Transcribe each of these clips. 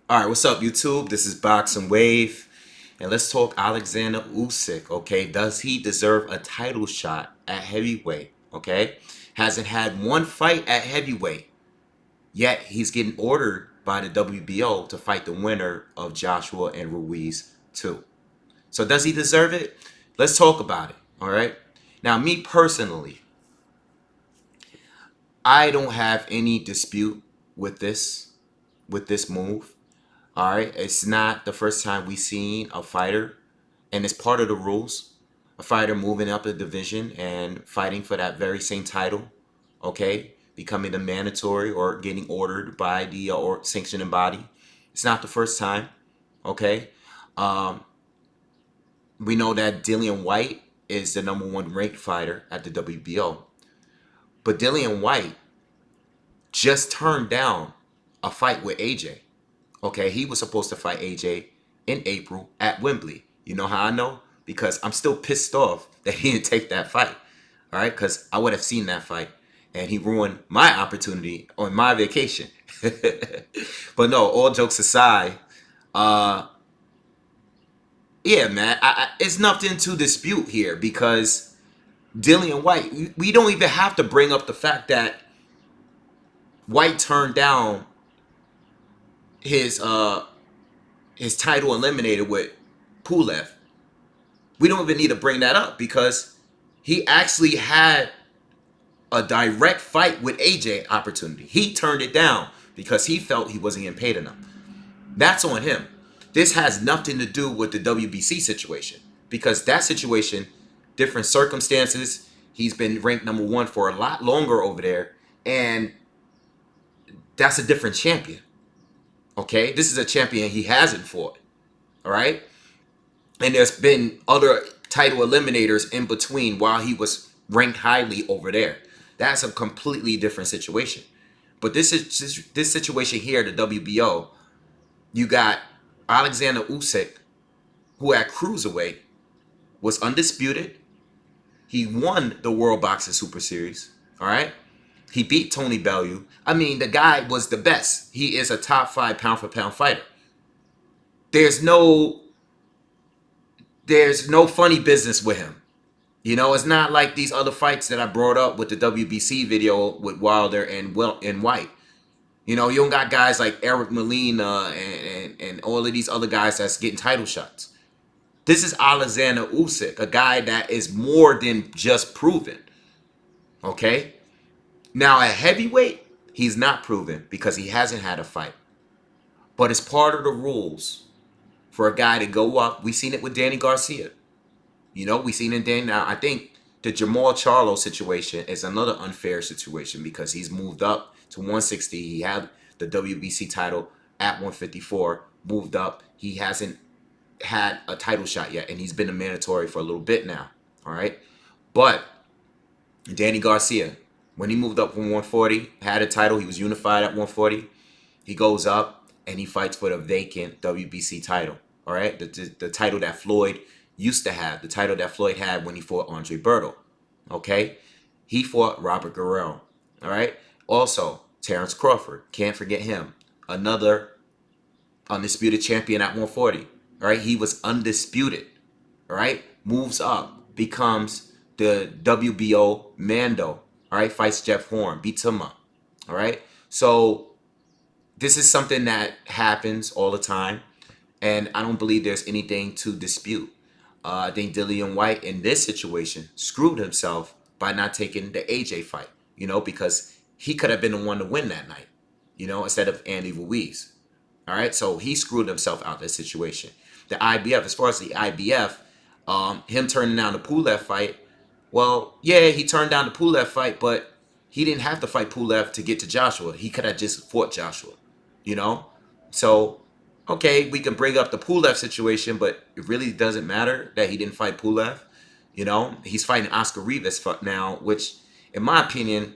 All right, what's up, YouTube? This is BoxingWave, and let's talk Oleksandr Usyk. Okay, does he deserve a title shot at heavyweight? Okay, hasn't had one fight at heavyweight yet. He's getting ordered by the WBO to fight the winner of Joshua and Ruiz too. So does he deserve it? Let's talk about it. All right. Now, me personally, I don't have any dispute with this move. All right, it's not the first time we seen a fighter, and it's part of the rules. A fighter moving up a division and fighting for that very same title, okay, becoming the mandatory or getting ordered by the or sanctioning body. It's not the first time, okay. Um, we know that Dillian White is the number one ranked fighter at the WBO, but Dillian White just turned down a fight with AJ. Okay, he was supposed to fight AJ in April at Wembley. You know how I know? Because I'm still pissed off that he didn't take that fight. All right, because I would have seen that fight, and he ruined my opportunity on my vacation. But no, all jokes aside, uh, yeah, man, it's nothing to dispute here because Dillian White, we don't even have to bring up the fact that White turned down his uh his title eliminated with Pulev. We don't even need to bring that up because he actually had a direct fight with AJ opportunity. He turned it down because he felt he wasn't getting paid enough. That's on him. This has nothing to do with the WBC situation because that situation, different circumstances. He's been ranked number one for a lot longer over there, and that's a different champion. Okay, this is a champion he hasn't fought. All right, and there's been other title eliminators in between while he was ranked highly over there. That's a completely different situation. But this situation here, the WBO, you got Oleksandr Usyk, who at cruiserweight was undisputed. He won the World Boxing Super Series. All right, he beat Tony Bellew. I mean, the guy was the best. He is a top 5 pound for pound fighter. There's no there's no funny business with him. You know, it's not like these other fights that I brought up with the WBC video with Wilder and White. You know, you don't got guys like Eric Molina and all of these other guys that's getting title shots. This is Alexander Usyk, a guy that is more than just proven. Okay? Now at heavyweight, he's not proven because he hasn't had a fight. But it's part of the rules for a guy to go up. We seen it with Danny Garcia. You know, we seen it then. Now, I think the Jamal Charlo situation is another unfair situation because he's moved up to 160. He had the WBC title at 154, moved up. He hasn't had a title shot yet, and he's been a mandatory for a little bit now. All right. But Danny Garcia, when he moved up from 140, had a title. He was unified at 140. He goes up and he fights for the vacant WBC title. All right. The title that Floyd used to have, the title that Floyd had when he fought Andre Berto. Okay? He fought Robert Guerrero. All right? Also, Terrence Crawford. Can't forget him. Another undisputed champion at 140. All right? He was undisputed. All right? Moves up, becomes the WBO Mando. All right? Fights Jeff Horn, beats him up. All right? So, this is something that happens all the time, and I don't believe there's anything to dispute. I think Dillian White in this situation screwed himself by not taking the AJ fight, you know, because he could have been the one to win that night, you know, instead of Andy Ruiz. All right, so he screwed himself out of this situation. The IBF, as far as the IBF, him turning down the Pulev fight, well, yeah, he turned down the Pulev fight, but he didn't have to fight Pulev to get to Joshua. He could have just fought Joshua, you know? So, okay, we can bring up the Pulev situation, but it really doesn't matter that he didn't fight Pulev. You know, he's fighting Oscar Rivas now, which, in my opinion,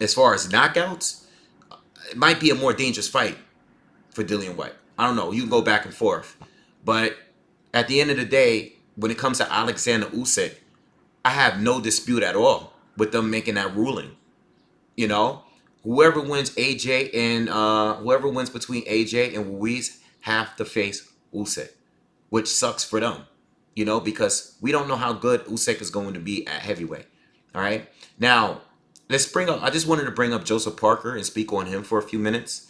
as far as knockouts, it might be a more dangerous fight for Dillian White. I don't know. You can go back and forth. But at the end of the day, when it comes to Oleksandr Usyk, I have no dispute at all with them making that ruling. You know, whoever wins AJ and whoever wins between AJ and Ruiz have to face Usyk, which sucks for them, you know, because we don't know how good Usyk is going to be at heavyweight. All right, now let's bring up. I just wanted to bring up Joseph Parker and speak on him for a few minutes,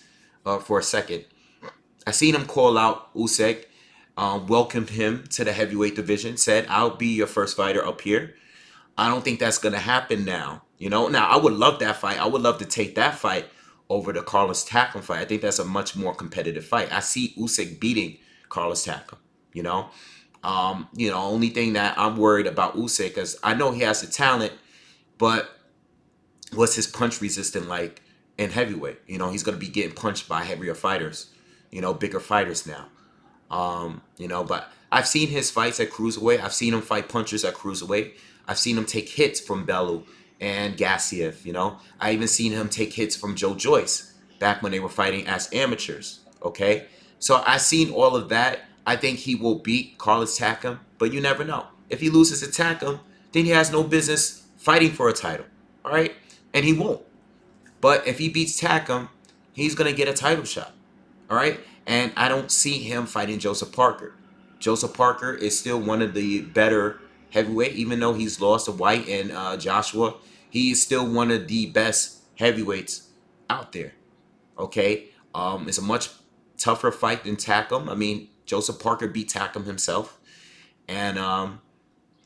for a second. I seen him call out Usyk, welcomed him to the heavyweight division, said, "I'll be your first fighter up here." I don't think that's gonna happen now. You know, now I would love that fight. I would love to take that fight over the Carlos Takam fight. I think that's a much more competitive fight. I see Usyk beating Carlos Takam. Only thing that I'm worried about Usyk is I know he has the talent, but what's his punch resistant like in heavyweight? You know, he's gonna be getting punched by heavier fighters, bigger fighters now. But I've seen his fights at cruiserweight. I've seen him fight punchers at cruiserweight. I've seen him take hits from Bellew and Gassiev. I even seen him take hits from Joe Joyce back when they were fighting as amateurs. Okay, so I've seen all of that. I think he will beat Carlos Takam, but you never know. If he loses to Takam, then he has no business fighting for a title. All right, and he won't. But if he beats Takam, he's gonna get a title shot. All right, and I don't see him fighting Joseph Parker. Joseph Parker is still one of the better heavyweight, even though he's lost to White and Joshua. He is still one of the best heavyweights out there. Okay, it's a much tougher fight than Takam. I mean, Joseph Parker beat Takam himself, and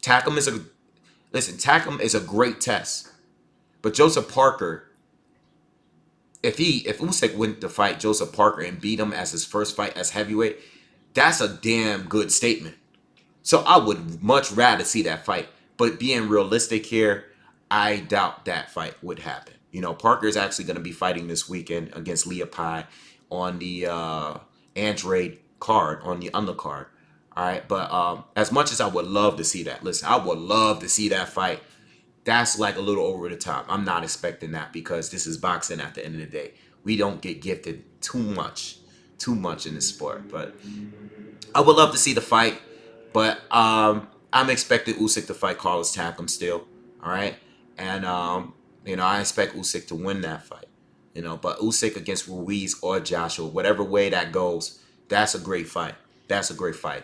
Takam is Takam is a great test, but Joseph Parker, if Usyk went to fight Joseph Parker and beat him as his first fight as heavyweight, that's a damn good statement. So I would much rather see that fight. But being realistic here, I doubt that fight would happen. Parker is actually going to be fighting this weekend against Leopai on the Android card, on the undercard. All right, but as much as I would love to see that, listen, I would love to see that fight. That's like a little over the top. I'm not expecting that because this is boxing at the end of the day. We don't get gifted too much in this sport. But I would love to see the fight. But I'm expecting Usyk to fight Carlos Takam still. All right. And, I expect Usyk to win that fight. But Usyk against Ruiz or Joshua, whatever way that goes, that's a great fight. That's a great fight.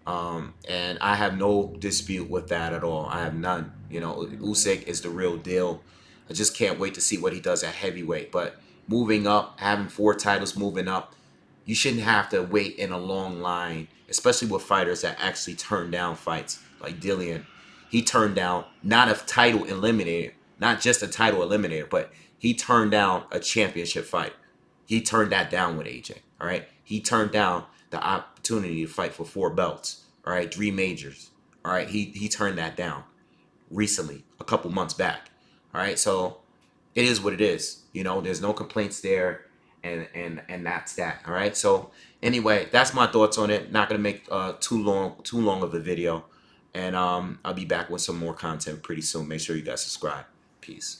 And I have no dispute with that at all. I have none. Usyk is the real deal. I just can't wait to see what he does at heavyweight. But moving up, having 4 titles, moving up, you shouldn't have to wait in a long line, especially with fighters that actually turn down fights like Dillian. He turned down not a title eliminator, not just a title eliminator, but he turned down a championship fight. He turned that down with AJ. All right. He turned down the opportunity to fight for 4 belts. All right. 3 majors. All right. He turned that down recently, a couple months back. All right. So it is what it is. There's no complaints there. And that's that. All right. So anyway, that's my thoughts on it. Not gonna make too long of a video, and I'll be back with some more content pretty soon. Make sure you guys subscribe. Peace.